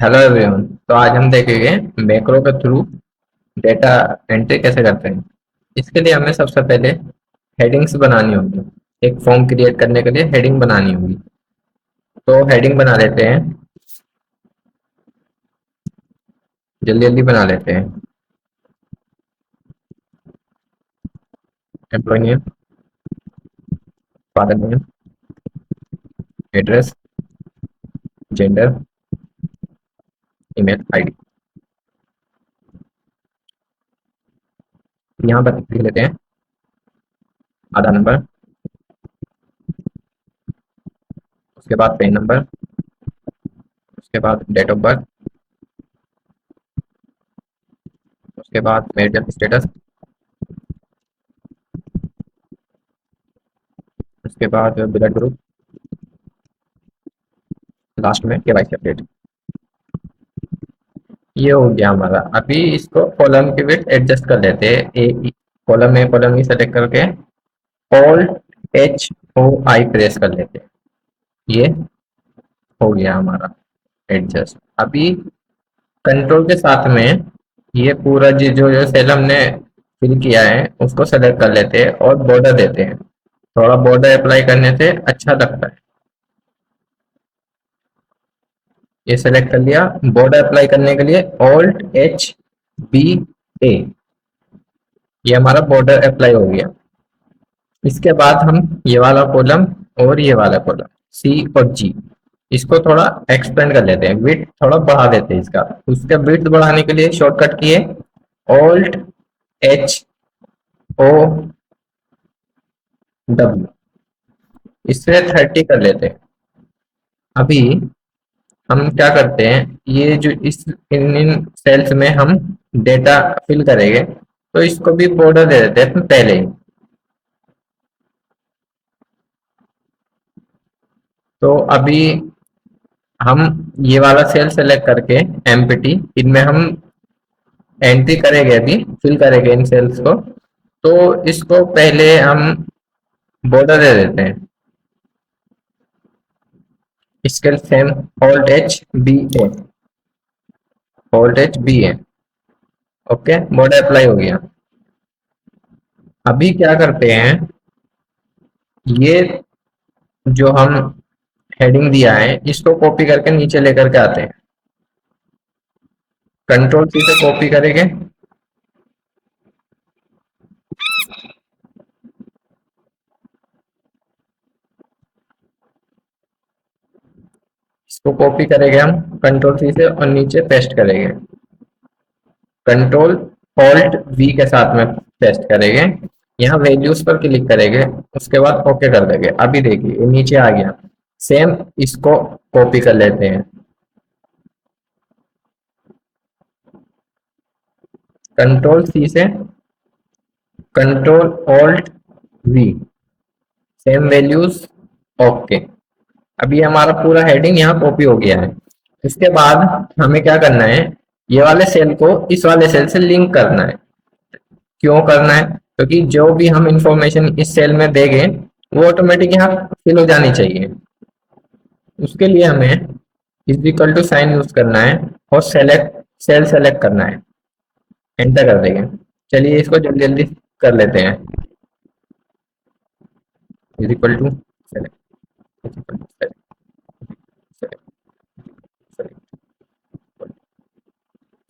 Hello everyone. तो आज हम देखेंगे मैक्रो के थ्रू डेटा एंट्री कैसे करते हैं। इसके लिए हमें सबसे पहले हेडिंग्स बनानी होगी। एक फॉर्म क्रिएट करने के लिए हेडिंग बनानी होगी। तो हेडिंग बना लेते हैं, जल्दी जल्दी बना लेते हैं। Employee name, father name, address, gender, email ID. यहाँ पर लिख लेते हैं आधार नंबर, उसके बाद पैन नंबर, उसके बाद डेट ऑफ बर्थ, उसके बाद मैरिटल स्टेटस, उसके बाद ब्लड ग्रुप, लास्ट में केवाईसी अपडेट। ये हो गया हमारा। अभी इसको कॉलम की विड्थ एडजस्ट कर लेते हैं। Column A column E select करके Alt H O I press कर लेते हैं। ये हो गया हमारा एडजस्ट। अभी कंट्रोल के साथ में ये पूरा जो सेल हमने फिल किया है उसको सेलेक्ट कर लेते हैं और बॉर्डर देते हैं। थोड़ा बॉर्डर अप्लाई करने से अच्छा लगता है। ये सेलेक्ट कर लिया। बॉर्डर अप्लाई करने के लिए ऑल्ट एच बी ए, ये हमारा बॉर्डर अप्लाई हो गया। इसके बाद हम ये वाला कॉलम और ये वाला कॉलम सी और जी, इसको थोड़ा एक्सपेंड कर लेते हैं, विड्थ थोड़ा बढ़ा देते हैं इसका। उसके विड्थ बढ़ाने के लिए शॉर्टकट की है ऑल्ट एच ओ डब्ल्यू, इससे 30 कर लेते हैं। अभी हम क्या करते हैं, ये जो इन सेल्स में हम डेटा फिल करेंगे तो इसको भी बॉर्डर दे देते हैं पहले ही। तो अभी हम ये वाला सेल सेलेक्ट करके एम्प्टी, इनमें हम एंट्री करेंगे, अभी फिल करेंगे इन सेल्स को। तो इसको पहले हम बॉर्डर दे देते हैं। इसके सेम ऑल्ट एच बी ए, ऑल्ट एच बी ए। ओके, बॉर्डर अप्लाई हो गया। अभी क्या करते हैं, ये जो हम हेडिंग दिया है इसको कॉपी करके नीचे लेकर के आते हैं। कंट्रोल सी से कॉपी करेंगे, इसको कॉपी करेंगे हम कंट्रोल सी से और नीचे पेस्ट करेंगे। कंट्रोल ऑल्ट वी के साथ में पेस्ट करेंगे। यहाँ वैल्यूज पर क्लिक करेंगे, उसके बाद ओके कर देंगे। अभी देखिए ये नीचे आ गया। सेम इसको कॉपी कर लेते हैं। कंट्रोल सी से control alt we, same values, okay. अभी हमारा पूरा हेडिंग यहाँ कॉपी हो गया है। इसके बाद हमें क्या करना है, ये वाले सेल को इस वाले सेल से लिंक करना है। क्यों करना है, क्योंकि जो भी हम इंफॉर्मेशन इस सेल में देंगे वो ऑटोमेटिक यहाँ फिल हो जानी चाहिए। उसके लिए हमें is equal to sign use करना है और सेलेक्ट सेल सेलेक्ट करना है। एंटर कर देंगे। चलिए इसको जल्दी जल्दी कर लेते हैं। Is equal to select, is equal to select, select,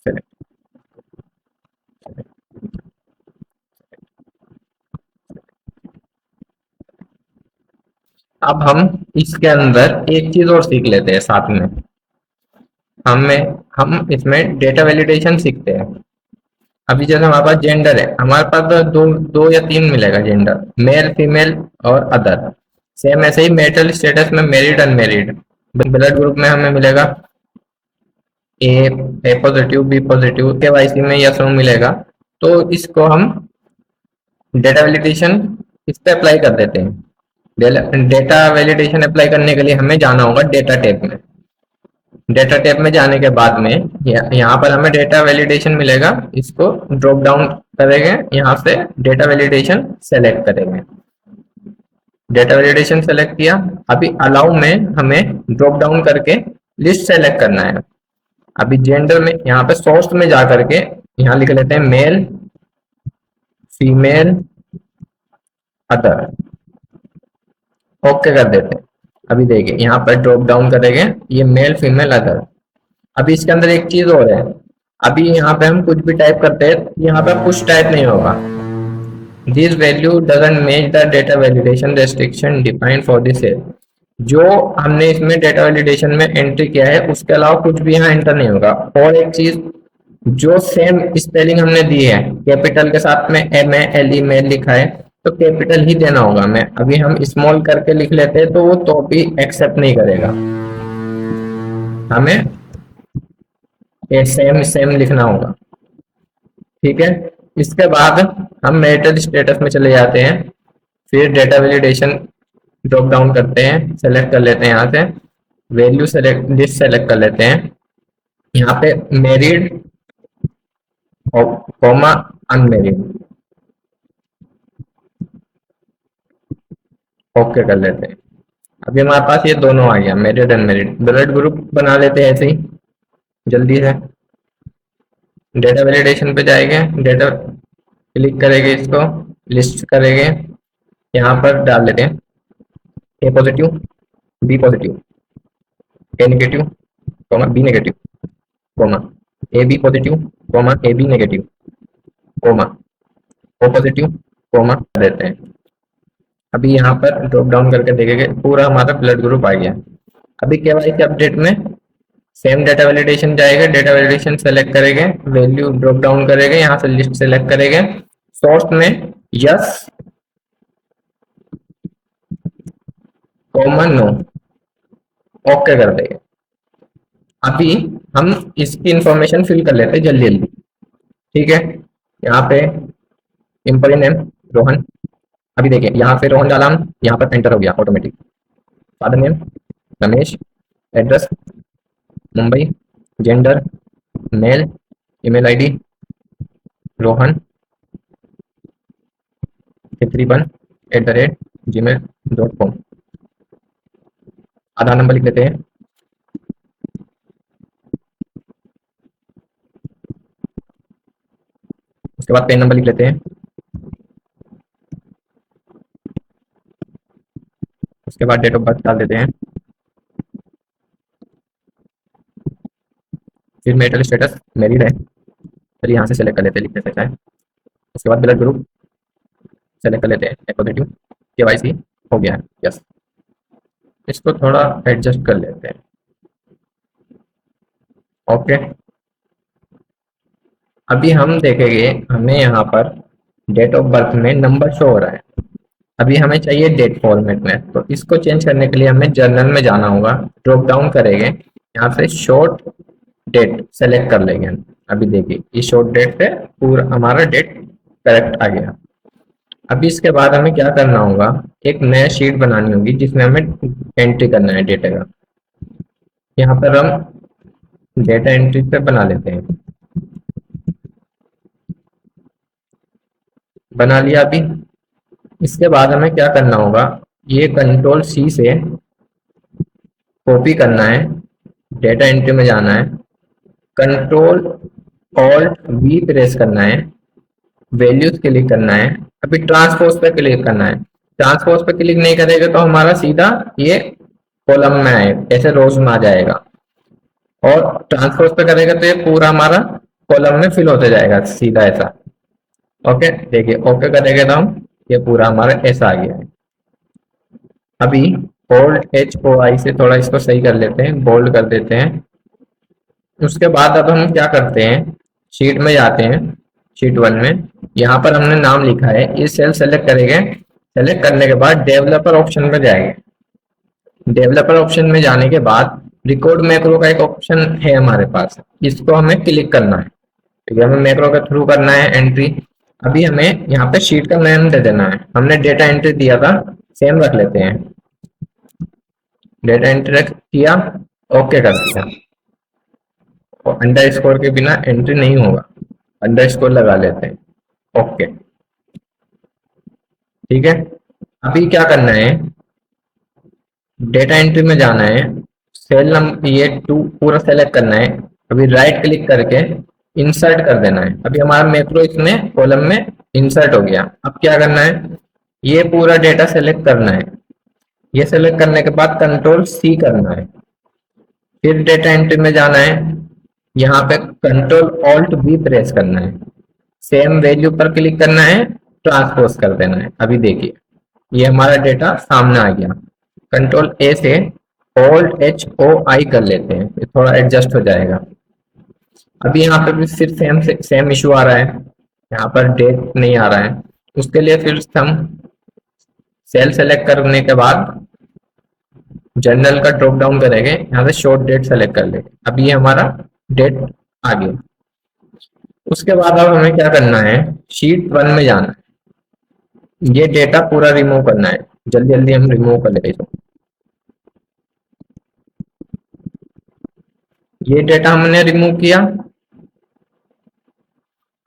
select, अब हम इसके अंदर एक चीज और सीख लेते हैं साथ में। हम इसमें डेटा वैलिडेशन सीखते हैं। अभी जैसे हमारे पास जेंडर है, हमारे पास तो दो दो या तीन मिलेगा जेंडर, मेल फीमेल और अदर। सेम ऐसे ही मेरिटल स्टेटस में मेरिड अनमेरिड। ब्लड ग्रुप में हमें मिलेगा ए, ए पॉजिटिव, बी पॉजिटिव। केवाईसी में यस नो मिलेगा। तो इसको हम डेटा वैलिडेशन इस पे अप्लाई कर देते हैं। डेटा वैलिडेशन अप्लाई करने के लिए हमें जाना होगा डेटा टैब में। डेटा टैब में जाने के बाद में यहाँ पर हमें डेटा वैलिडेशन मिलेगा। इसको ड्रॉप डाउन करेंगे, यहाँ से डेटा वैलिडेशन सेलेक्ट करेंगे। डेटा वैलिडेशन सेलेक्ट किया। अभी अलाउ में हमें ड्रॉप डाउन करके लिस्ट सेलेक्ट करना है। अभी जेंडर में यहाँ पे सोर्स में जा करके यहाँ लिख लेते हैं मेल, फीमेल, अदर। ओके कर देते हैं। अभी देखिए यहाँ पर ड्रॉप डाउन करेंगे, ये मेल, फीमेल, अदर। अभी इसके अंदर एक चीज और है, अभी यहाँ पे हम कुछ भी टाइप करते हैं, यहाँ पे कुछ टाइप नहीं होगा। This value doesn't match the data validation restriction defined for this cell. जो हमने इसमें डेटा वैलिडेशन में एंट्री किया है उसके अलावा कुछ भी यहाँ एंटर नहीं होगा। और एक चीज, जो सेम स्पेलिंग हमने दी है, कैपिटल के साथ में MALE मेल लिखा है तो कैपिटल ही देना होगा। मैं अभी हम स्मॉल करके लिख लेते हैं तो वो तो भी एक्सेप्ट नहीं करेगा, हमें ये सेम सेम लिखना होगा। ठीक है, इसके बाद हम मैरिटल स्टेटस में चले जाते हैं, फिर डेटा वैलिडेशन ड्रॉप डाउन करते हैं, सेलेक्ट कर लेते हैं यहाँ से वैल्यू सेलेक्ट लिस्ट सेलेक्ट कर लेते हैं, यहाँ पे मैरिड कॉमा अनमेरिड ओके कर लेते हैं। अभी हमारे पास ये दोनों आ गया, मैरिड अनमेरिड। ब्लड ग्रुप बना लेते हैं ऐसे ही जल्दी से। डेटा वैलिडेशन पे जाएंगे, डेटा क्लिक करेंगे, इसको लिस्ट करेंगे, यहाँ पर डाल लेते हैं A positive, B positive, A negative, comma B negative, comma A B positive, comma A B negative, comma O positive, comma देते हैं। अभी यहाँ पर ड्रॉप डाउन करके देखेंगे, पूरा हमारा ब्लड ग्रुप आ गया। अभी केवाईसी अपडेट में सेम डेटा वैलिडेशन जाएगा, डेटा वैलिडेशन सेलेक्ट करेंगे, वैल्यू ड्रॉप डाउन करेंगे, यहाँ से लिस्ट सेलेक्ट करेंगे, सोर्स में यस कॉमन नो ओके कर देंगे। अभी हम इसकी इंफॉर्मेशन फिल कर लेते हैं जल्दी जल्दी। ठीक है, यहाँ पे एम्प्लॉय नेम रोहन, अभी देखिए यहाँ पे रोहन डाला, हम यहाँ पर एंटर हो गया automatic. Father name Ramesh, address Mumbai, gender male, email ID Rohan 331@gmail.com। आधार नंबर लिख लेते हैं, उसके बाद पैन नंबर लिख लेते हैं, उसके बाद डेट ऑफ बर्थ डाल देते हैं, फिर मैरिटल स्टेटस मैरिड है, चलिए यहाँ से सेलेक्ट कर लेते हैं, लिख लेते हैं। उसके बाद ब्लड ग्रुप सेलेक्ट कर लेते हैं पॉजिटिव, केवाईसी हो गया है, यस। इसको थोड़ा एडजस्ट कर लेते हैं, ओके। अभी हम देखेंगे, हमें यहाँ पर डेट ऑफ बर्थ में नंबर शो हो रहा है, अभी हमें चाहिए डेट फॉर्मेट में, तो इसको चेंज करने के लिए हमें जर्नल में जाना होगा, ड्रॉप डाउन करेंगे, यहाँ से शॉर्ट डेट सेलेक्ट कर लेंगे। अभी देखिए ये शॉर्ट डेट से पूरा हमारा डेट करेक्ट आ गया। अभी इसके बाद हमें क्या करना होगा, एक नया शीट बनानी होगी जिसमें हमें एंट्री करना है डेटा का। यहाँ पर हम डेटा एंट्री पे बना लेते हैं, बना लिया। अभी इसके बाद हमें क्या करना होगा, ये कंट्रोल C से कॉपी करना है, डेटा एंट्री में जाना है, कंट्रोल ऑल्ट V प्रेस करना है, वैल्यूज क्लिक करना है, अभी ट्रांसपोज पे क्लिक करना है। ट्रांसपोज पे क्लिक नहीं करेगा तो हमारा सीधा ये कॉलम में आए, ऐसे रोज में आ जाएगा, और ट्रांसपोज पे करेगा तो ये पूरा हमारा कॉलम में फिल होते जाएगा सीधा ऐसा। ओके, देखिए ओके करेंगे तो हम ये पूरा हमारा ऐसा आ गया है। अभी बोल्ड HOI से थोड़ा इसको सही कर लेते हैं, बोल्ड कर देते हैं। उसके बाद अब हम क्या करते हैं, शीट में जाते हैं, शीट 1 में यहाँ पर हमने नाम लिखा है, ये सेल सेलेक्ट करेंगे, सेलेक्ट करने के बाद डेवलपर ऑप्शन में जाएंगे। डेवलपर ऑप्शन में जाने के बाद रिकॉर्ड मैक्रो का एक ऑप्शन है हमारे पास, इसको हमें क्लिक करना है। ठीक है, हमें मैक्रो के थ्रू करना है एंट्री। अभी हमें यहाँ पे शीट का नेम दे देना है, हमने डेटा एंट्री दिया था सेम रख लेते हैं, डेटा एंट्री किया, ओके कर दिया। और अंडर स्कोर के बिना एंट्री नहीं होगा, अंडर स्कोर लगा लेते हैं, ओके। ठीक है, अभी क्या करना है, डेटा एंट्री में जाना है, सेल नंबर ये 2 पूरा सेलेक्ट करना है, अभी राइट क्लिक करके इंसर्ट कर देना है। अभी हमारा मैक्रो इसमें कॉलम में इंसर्ट हो गया। अब क्या करना है, ये पूरा डेटा सेलेक्ट करना है। ये सेलेक्ट करने के बाद कंट्रोल सी करना है, फिर डेटा एंट्री में जाना है। यहाँ पे कंट्रोल ऑल्ट वी प्रेस करना है, सेम वैल्यू पर क्लिक करना है, ट्रांसपोज कर देना है। अभी देखिए ये हमारा डेटा सामने आ गया। कंट्रोल ए से ऑल्ट एच ओ आई कर लेते हैं, ये थोड़ा एडजस्ट हो जाएगा। अभी यहाँ पे भी फिर सेम इशू आ रहा है, यहाँ पर डेट नहीं आ रहा है। उसके लिए फिर हम सेल सेलेक्ट करने के बाद जनरल का ड्रॉप डाउन करेंगे, यहाँ से शॉर्ट डेट सेलेक्ट कर लेंगे। अभी ये हमारा डेट आ गया। उसके बाद अब हमें क्या करना है, शीट 1 में जाना है, ये डेटा पूरा रिमूव करना है। जल्दी जल्दी हम रिमूव कर लेते हैं। ये डेटा हमने रिमूव किया।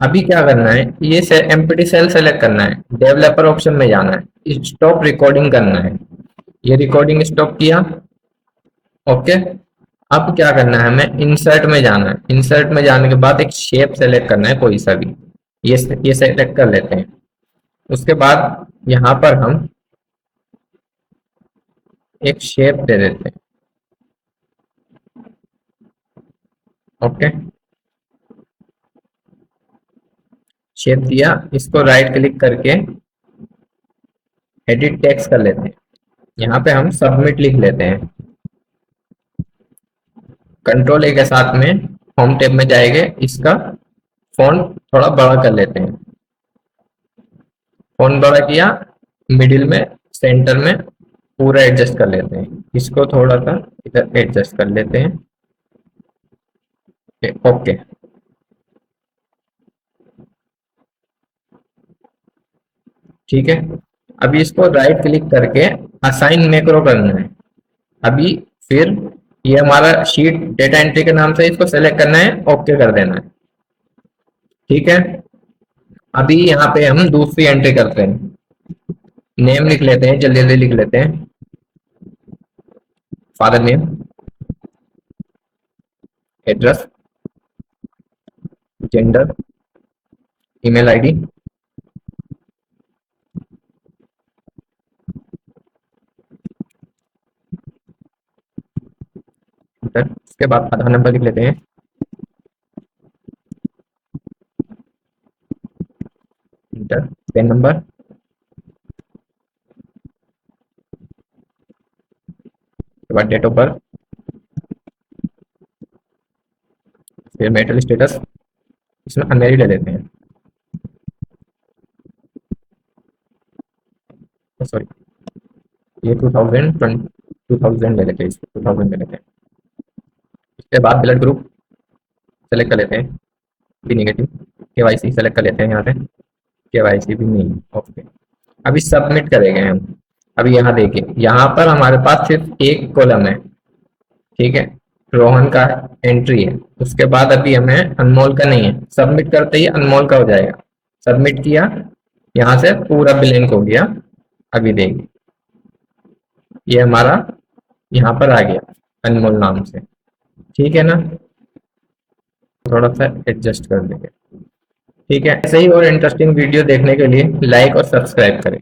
अभी क्या करना है, ये एम्प्टी सेल सेलेक्ट करना है, डेवलपर ऑप्शन में जाना है, स्टॉप रिकॉर्डिंग करना है। ये रिकॉर्डिंग स्टॉप किया। ओके, अब क्या करना है, हमें इंसर्ट में जाना है। इंसर्ट में जाने के बाद एक शेप सेलेक्ट करना है कोई सा भी, ये सेलेक्ट कर लेते हैं। उसके बाद यहाँ पर हम एक शेप दे देते हैं। ओके, शेप दिया, इसको राइट क्लिक करके एडिट टेक्स्ट कर लेते हैं। यहाँ पे हम सबमिट लिख लेते हैं। कंट्रोल ए के साथ में होम टैब में जाएंगे, इसका फॉन्ट थोड़ा बड़ा कर लेते हैं। फॉन्ट बड़ा किया, मिडिल में सेंटर में पूरा एडजस्ट कर लेते हैं। इसको थोड़ा सा इधर एडजस्ट कर लेते हैं। ओके, ठीक है। अभी इसको राइट क्लिक करके असाइन मैक्रो करना है। अभी फिर ये हमारा शीट डेटा एंट्री के नाम से इसको सेलेक्ट करना है, ओके कर देना है। ठीक है, अभी यहाँ पे हम दूसरी एंट्री करते हैं। नेम लिख लेते हैं, जल्दी जल्दी लिख लेते हैं। Father name, address, gender, email ID, उसके बाद आधार नंबर लिख लेते हैं। इंटर, पेन नंबर, उसके बाद डेट ऑफ बर्थ, फिर मैरिटल स्टेटस, इसमें अनमैरिड ले लेते हैं। सॉरी, ये 2000 ले लेते हैं, इसको 2000 ले लेते हैं। इसके बाद ब्लड ग्रुप सेलेक्ट कर लेते हैं, बी नेगेटिव। केवाईसी सेलेक्ट कर लेते हैं, यहाँ से केवाईसी भी नहीं। ओके, अभी सबमिट करेंगे हम। अभी यहाँ देखिए, यहाँ पर हमारे पास सिर्फ एक कॉलम है। ठीक है, रोहन का एंट्री है। उसके बाद अभी हमें अनमोल का नहीं है। सबमिट करते ही अनमोल का हो जाएगा। सबमिट किया, यहाँ से पूरा ब्लैंक हो गया। अभी देखिए ये हमारा यहाँ पर आ गया अनमोल नाम से। ठीक है ना, थोड़ा सा एडजस्ट कर देंगे। ठीक है, ऐसे ही और इंटरेस्टिंग वीडियो देखने के लिए लाइक और सब्सक्राइब करें।